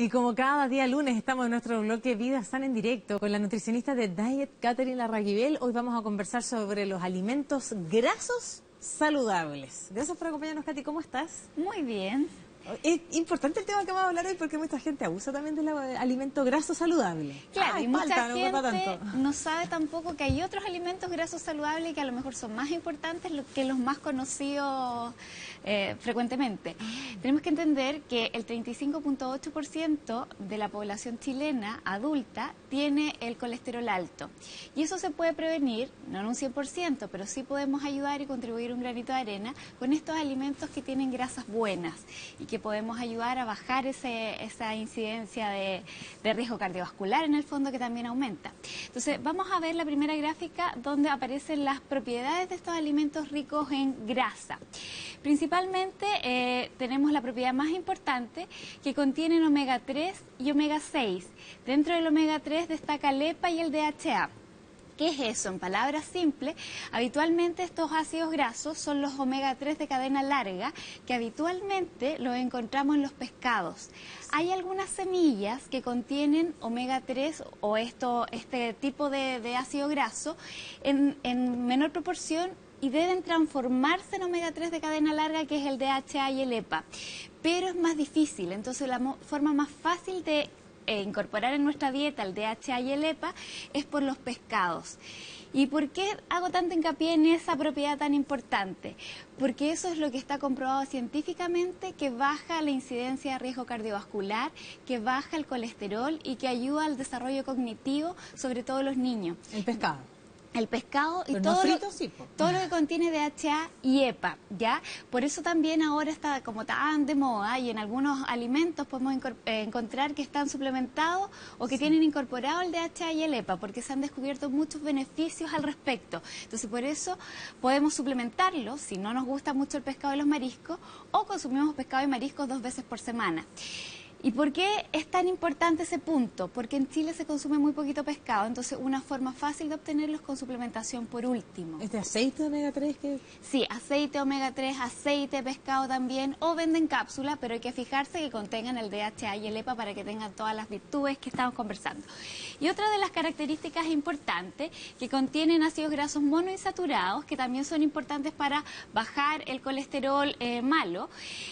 Y como cada día lunes estamos en nuestro bloque Vida Sana en directo con la nutricionista de Diet, Catherine Larraguibel. Hoy vamos a conversar sobre los alimentos grasos saludables. Gracias por acompañarnos, Katy. ¿Cómo estás? Muy bien. Es importante el tema que vamos a hablar hoy porque mucha gente abusa también del alimento graso saludable. Claro, y mucha gente no sabe tampoco que hay otros alimentos grasos saludables que a lo mejor son más importantes que los más conocidos frecuentemente. Tenemos que entender que el 35.8% de la población chilena adulta tiene el colesterol alto. Y eso se puede prevenir, no en un 100%, pero sí podemos ayudar y contribuir un granito de arena con estos alimentos que tienen grasas buenas y que podemos ayudar a bajar esa incidencia de riesgo cardiovascular en el fondo, que también aumenta. Entonces vamos a ver la primera gráfica donde aparecen las propiedades de estos alimentos ricos en grasa. Principalmente tenemos la propiedad más importante, que contienen omega 3 y omega 6. Dentro del omega 3 destaca el EPA y el DHA. ¿Qué es eso? En palabras simples, habitualmente estos ácidos grasos son los omega 3 de cadena larga, que habitualmente los encontramos en los pescados. Hay algunas semillas que contienen omega 3 o este tipo de ácido graso en menor proporción y deben transformarse en omega 3 de cadena larga, que es el DHA y el EPA. Pero es más difícil, entonces la forma más fácil de incorporar en nuestra dieta el DHA y el EPA es por los pescados. ¿Y por qué hago tanto hincapié en esa propiedad tan importante? Porque eso es lo que está comprobado científicamente, que baja la incidencia de riesgo cardiovascular, que baja el colesterol y que ayuda al desarrollo cognitivo, sobre todo los niños. El pescado. El pescado y todo lo que contiene DHA y EPA, ¿ya? Por eso también ahora está como tan de moda y en algunos alimentos podemos encontrar que están suplementados o que tienen incorporado el DHA y el EPA, porque se han descubierto muchos beneficios al respecto. Entonces, por eso podemos suplementarlo si no nos gusta mucho el pescado y los mariscos, o consumimos pescado y mariscos 2 veces por semana. ¿Y por qué es tan importante ese punto? Porque en Chile se consume muy poquito pescado, entonces una forma fácil de obtenerlo es con suplementación por último. ¿Este aceite de omega 3? Sí, aceite omega 3, aceite de pescado también, o venden cápsula, pero hay que fijarse que contengan el DHA y el EPA para que tengan todas las virtudes que estamos conversando. Y otra de las características importantes, que contienen ácidos grasos monoinsaturados, que también son importantes para bajar el colesterol malo.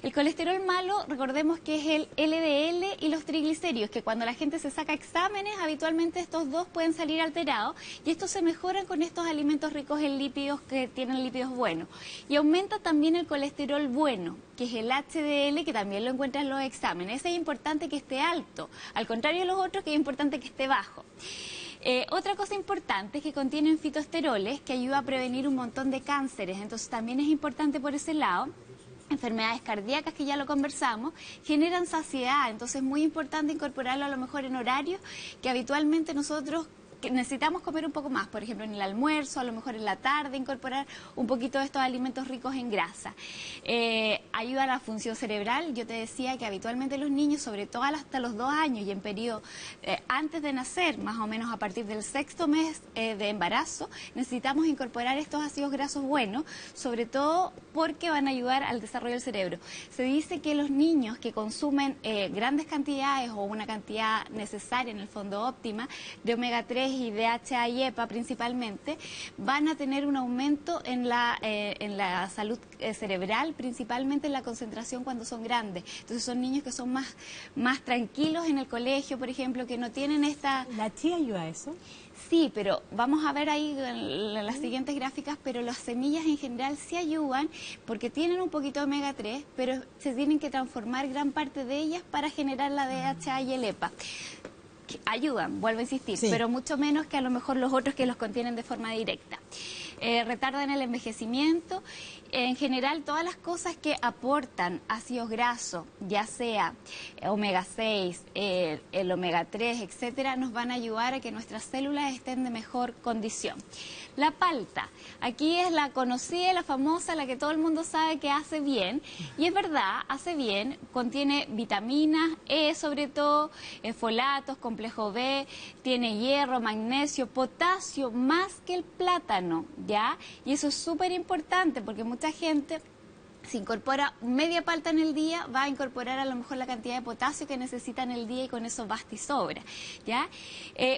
El colesterol malo, recordemos que es el LDL y los triglicéridos, que cuando la gente se saca exámenes, habitualmente estos dos pueden salir alterados, y estos se mejoran con estos alimentos ricos en lípidos, que tienen lípidos buenos. Y aumenta también el colesterol bueno, que es el HDL, que también lo encuentran en los exámenes. Ese es importante que esté alto, al contrario de los otros, que es importante que esté bajo. Otra cosa importante es que contienen fitoesteroles, que ayuda a prevenir un montón de cánceres, entonces también es importante por ese lado. Enfermedades cardíacas, que ya lo conversamos, generan saciedad, entonces es muy importante incorporarlo a lo mejor en horarios que habitualmente nosotros necesitamos comer un poco más, por ejemplo en el almuerzo, a lo mejor en la tarde, incorporar un poquito de estos alimentos ricos en grasa. Ayuda a la función cerebral. Yo te decía que habitualmente los niños, sobre todo hasta los 2 años y en periodo antes de nacer, más o menos a partir del 6º mes de embarazo, necesitamos incorporar estos ácidos grasos buenos, sobre todo porque van a ayudar al desarrollo del cerebro. Se dice que los niños que consumen grandes cantidades o una cantidad necesaria, en el fondo óptima, de omega 3 y DHA y EPA principalmente, van a tener un aumento en la salud cerebral, principalmente en la concentración cuando son grandes. Entonces son niños que son más tranquilos en el colegio, por ejemplo, que no tienen esta... ¿La chía ayuda a eso? Sí, pero vamos a ver ahí en las siguientes gráficas, pero las semillas en general sí ayudan porque tienen un poquito de omega 3, pero se tienen que transformar gran parte de ellas para generar la DHA y el EPA. Ayudan, vuelvo a insistir, sí, pero mucho menos que a lo mejor los otros que los contienen de forma directa. Retardan el envejecimiento. En general, todas las cosas que aportan ácidos grasos, ya sea omega 6, el omega 3, etcétera, nos van a ayudar a que nuestras células estén de mejor condición. La palta, aquí es la conocida, la famosa, la que todo el mundo sabe que hace bien, y es verdad, hace bien, contiene vitaminas, sobre todo, folatos, complejo B, tiene hierro, magnesio, potasio, más que el plátano, ¿ya? Y eso es súper importante porque mucha gente Si incorpora media palta en el día, va a incorporar a lo mejor la cantidad de potasio que necesita en el día y con eso basta y sobra, ¿ya?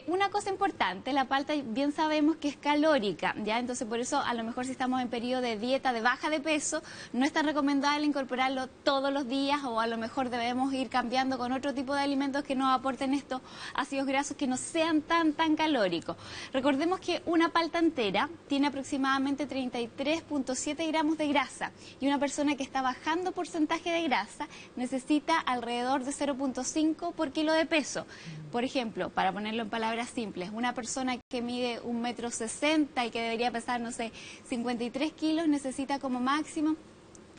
Una cosa importante, la palta bien sabemos que es calórica, ¿ya? Entonces por eso a lo mejor si estamos en periodo de dieta de baja de peso, no es tan recomendable incorporarlo todos los días o a lo mejor debemos ir cambiando con otro tipo de alimentos que nos aporten estos ácidos grasos que no sean tan calóricos. Recordemos que una palta entera tiene aproximadamente 33.7 gramos de grasa y una persona que está bajando porcentaje de grasa necesita alrededor de 0.5 por kilo de peso. Por ejemplo, para ponerlo en palabras simples, una persona que mide 1,60 m y que debería pesar, no sé, 53 kilos, necesita como máximo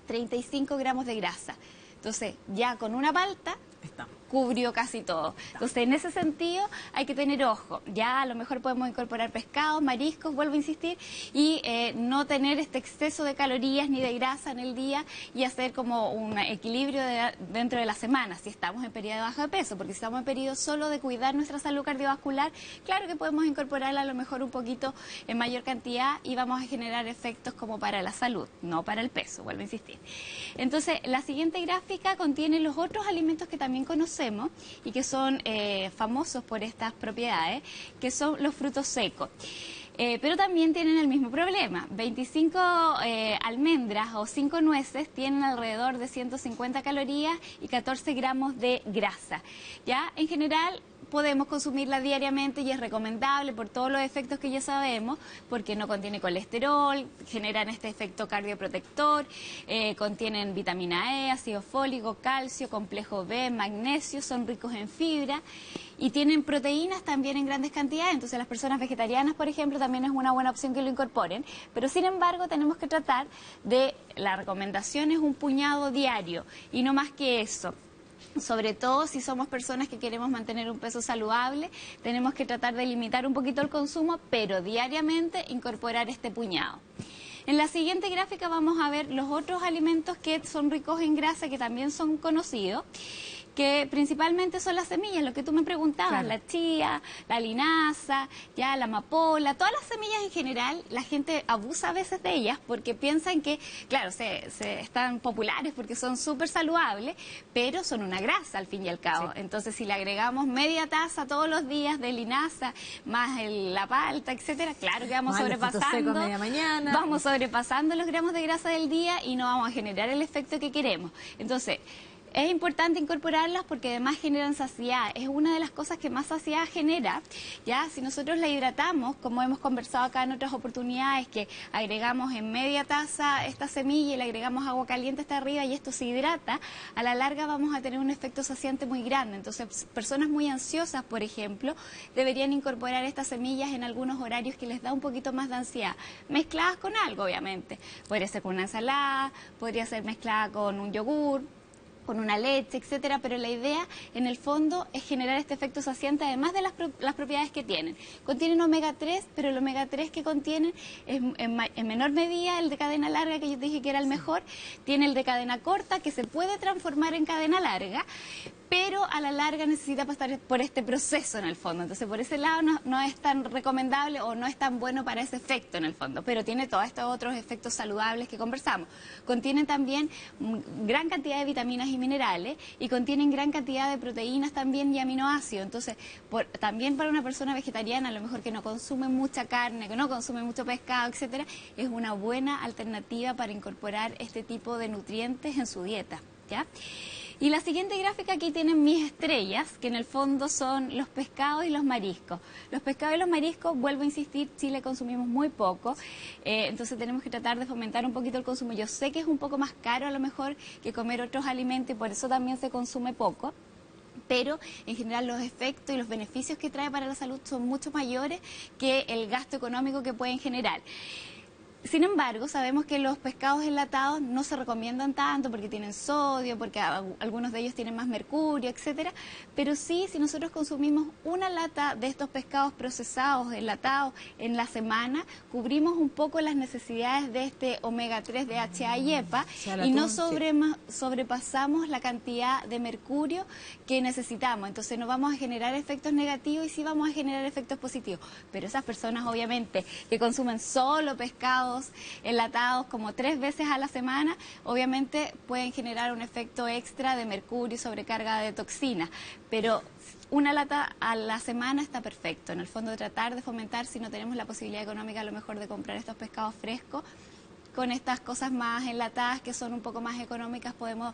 35 gramos de grasa. Entonces, ya con una palta cubrió casi todo. Entonces, en ese sentido hay que tener ojo. Ya a lo mejor podemos incorporar pescados, mariscos, vuelvo a insistir, y no tener este exceso de calorías ni de grasa en el día y hacer como un equilibrio dentro de la semana, si estamos en periodo de baja de peso, porque si estamos en periodo solo de cuidar nuestra salud cardiovascular, claro que podemos incorporarla a lo mejor un poquito en mayor cantidad y vamos a generar efectos como para la salud, no para el peso, vuelvo a insistir. Entonces, la siguiente gráfica contiene los otros alimentos que también conocemos y que son famosos por estas propiedades, que son los frutos secos. Pero también tienen el mismo problema. 25 almendras o 5 nueces tienen alrededor de 150 calorías y 14 gramos de grasa. ¿Ya? En general podemos consumirla diariamente y es recomendable por todos los efectos que ya sabemos, porque no contiene colesterol, generan este efecto cardioprotector, contienen vitamina E, ácido fólico, calcio, complejo B, magnesio, son ricos en fibra y tienen proteínas también en grandes cantidades. Entonces las personas vegetarianas, por ejemplo, también es una buena opción que lo incorporen, pero sin embargo tenemos que tratar de, la recomendación es un puñado diario y no más que eso. Sobre todo si somos personas que queremos mantener un peso saludable, tenemos que tratar de limitar un poquito el consumo, pero diariamente incorporar este puñado. En la siguiente gráfica vamos a ver los otros alimentos que son ricos en grasa, que también son conocidos, que principalmente son las semillas, lo que tú me preguntabas, claro. La chía, la linaza, ya la amapola, todas las semillas en general, la gente abusa a veces de ellas porque piensan que, claro, se están populares porque son súper saludables, pero son una grasa al fin y al cabo. Sí. Entonces, si le agregamos media taza todos los días de linaza, más la palta, etcétera, claro que vamos sobrepasando, media mañana. Vamos sobrepasando los gramos de grasa del día y no vamos a generar el efecto que queremos. Entonces, es importante incorporarlas porque además generan saciedad. Es una de las cosas que más saciedad genera. Ya, si nosotros la hidratamos, como hemos conversado acá en otras oportunidades, que agregamos en media taza esta semilla y le agregamos agua caliente hasta arriba y esto se hidrata, a la larga vamos a tener un efecto saciante muy grande. Entonces, personas muy ansiosas, por ejemplo, deberían incorporar estas semillas en algunos horarios que les da un poquito más de ansiedad, mezcladas con algo, obviamente. Podría ser con una ensalada, podría ser mezclada con un yogur, con una leche, etcétera, pero la idea en el fondo es generar este efecto saciante, además de las propiedades que tienen. Contienen omega 3, pero el omega 3 que contienen es en menor medida el de cadena larga, que yo dije que era el mejor, tiene el de cadena corta, que se puede transformar en cadena larga, pero a la larga necesita pasar por este proceso en el fondo. Entonces, por ese lado no es tan recomendable o no es tan bueno para ese efecto en el fondo, pero tiene todos estos otros efectos saludables que conversamos. Contienen también gran cantidad de vitaminas y minerales y contienen gran cantidad de proteínas también y aminoácidos. Entonces, también para una persona vegetariana, a lo mejor que no consume mucha carne, que no consume mucho pescado, etcétera, es una buena alternativa para incorporar este tipo de nutrientes en su dieta, ¿ya? Y la siguiente gráfica, aquí tienen mis estrellas, que en el fondo son los pescados y los mariscos. Los pescados y los mariscos, vuelvo a insistir, Chile consumimos muy poco, entonces tenemos que tratar de fomentar un poquito el consumo. Yo sé que es un poco más caro a lo mejor que comer otros alimentos y por eso también se consume poco, pero en general los efectos y los beneficios que trae para la salud son mucho mayores que el gasto económico que pueden generar. Sin embargo, sabemos que los pescados enlatados no se recomiendan tanto porque tienen sodio, porque algunos de ellos tienen más mercurio, etcétera. Pero sí, si nosotros consumimos una lata de estos pescados procesados, enlatados, en la semana, cubrimos un poco las necesidades de este omega 3, DHA y EPA, y no sobrepasamos la cantidad de mercurio que necesitamos. Entonces no vamos a generar efectos negativos y sí vamos a generar efectos positivos. Pero esas personas, obviamente, que consumen solo pescado pescados enlatados como 3 veces a la semana, obviamente pueden generar un efecto extra de mercurio y sobrecarga de toxinas, pero una lata a la semana está perfecto. En el fondo, tratar de fomentar, si no tenemos la posibilidad económica a lo mejor de comprar estos pescados frescos, con estas cosas más enlatadas que son un poco más económicas podemos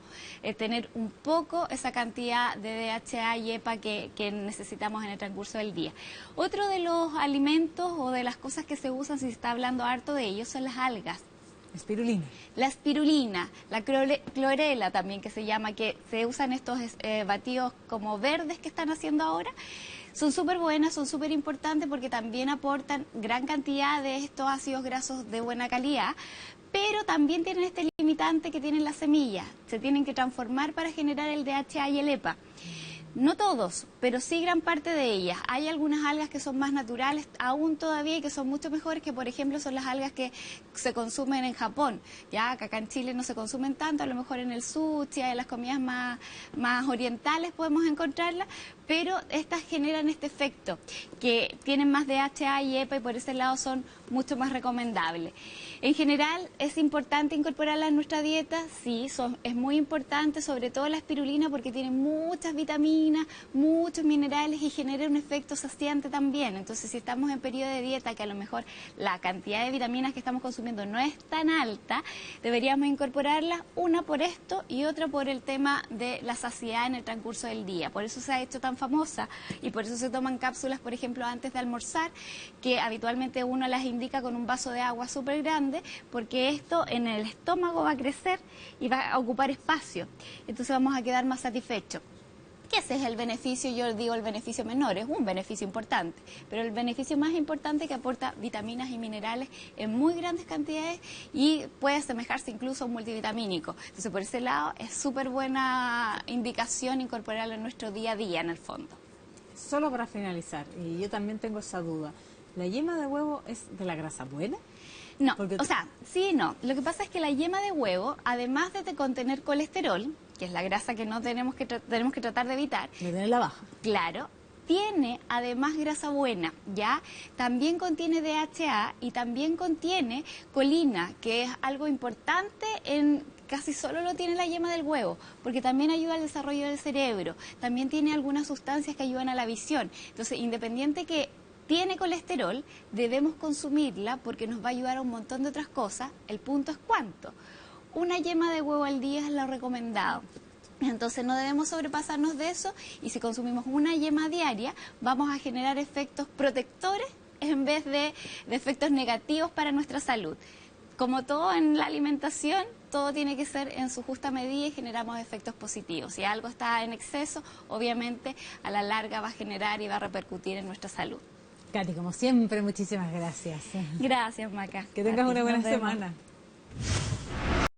tener un poco esa cantidad de DHA y EPA que necesitamos en el transcurso del día. Otro de los alimentos o de las cosas que se usan, si se está hablando harto de ellos, son las algas. Espirulina. La espirulina, la clorela también que se llama, que se usan estos batidos como verdes que están haciendo ahora. Son súper buenas, son súper importantes porque también aportan gran cantidad de estos ácidos grasos de buena calidad, pero también tienen este limitante que tienen las semillas. Se tienen que transformar para generar el DHA y el EPA. No todos, pero sí gran parte de ellas. Hay algunas algas que son más naturales aún todavía y que son mucho mejores, que por ejemplo son las algas que se consumen en Japón. Ya que acá en Chile no se consumen tanto, a lo mejor en el sushi, en las comidas más orientales podemos encontrarlas, pero estas generan este efecto, que tienen más DHA y EPA y por ese lado son mucho más recomendables. En general es importante incorporarla en nuestra dieta, sí, es muy importante, sobre todo la espirulina porque tiene muchas vitaminas, muchos minerales y genera un efecto saciante también. Entonces, si estamos en periodo de dieta que a lo mejor la cantidad de vitaminas que estamos consumiendo no es tan alta, deberíamos incorporarla, una por esto y otra por el tema de la saciedad en el transcurso del día. Por eso se ha hecho tan famosa y por eso se toman cápsulas, por ejemplo, antes de almorzar, que habitualmente uno las indica con un vaso de agua súper grande, porque esto en el estómago va a crecer y va a ocupar espacio. Entonces vamos a quedar más satisfechos. Que ese es el beneficio, yo digo el beneficio menor, es un beneficio importante, pero el beneficio más importante es que aporta vitaminas y minerales en muy grandes cantidades y puede asemejarse incluso a un multivitamínico. Entonces, por ese lado, es súper buena indicación incorporarlo en nuestro día a día, en el fondo. Solo para finalizar, y yo también tengo esa duda, ¿la yema de huevo es de la grasa buena? No, Porque o sea, sí y no. Lo que pasa es que la yema de huevo, además de contener colesterol, que es la grasa que no tenemos que tratar de evitar, de tener la baja. claro, tiene además grasa buena, ¿ya? También contiene DHA y también contiene colina, que es algo importante casi solo lo tiene la yema del huevo, porque también ayuda al desarrollo del cerebro, también tiene algunas sustancias que ayudan a la visión. Entonces, independiente que tiene colesterol, debemos consumirla porque nos va a ayudar a un montón de otras cosas. El punto es cuánto. Una yema de huevo al día es lo recomendado. Entonces no debemos sobrepasarnos de eso y si consumimos una yema diaria vamos a generar efectos protectores en vez de efectos negativos para nuestra salud. Como todo en la alimentación, todo tiene que ser en su justa medida y generamos efectos positivos. Si algo está en exceso, obviamente a la larga va a generar y va a repercutir en nuestra salud. Katy, como siempre, muchísimas gracias. Gracias, Maca. Que tengas una buena semana.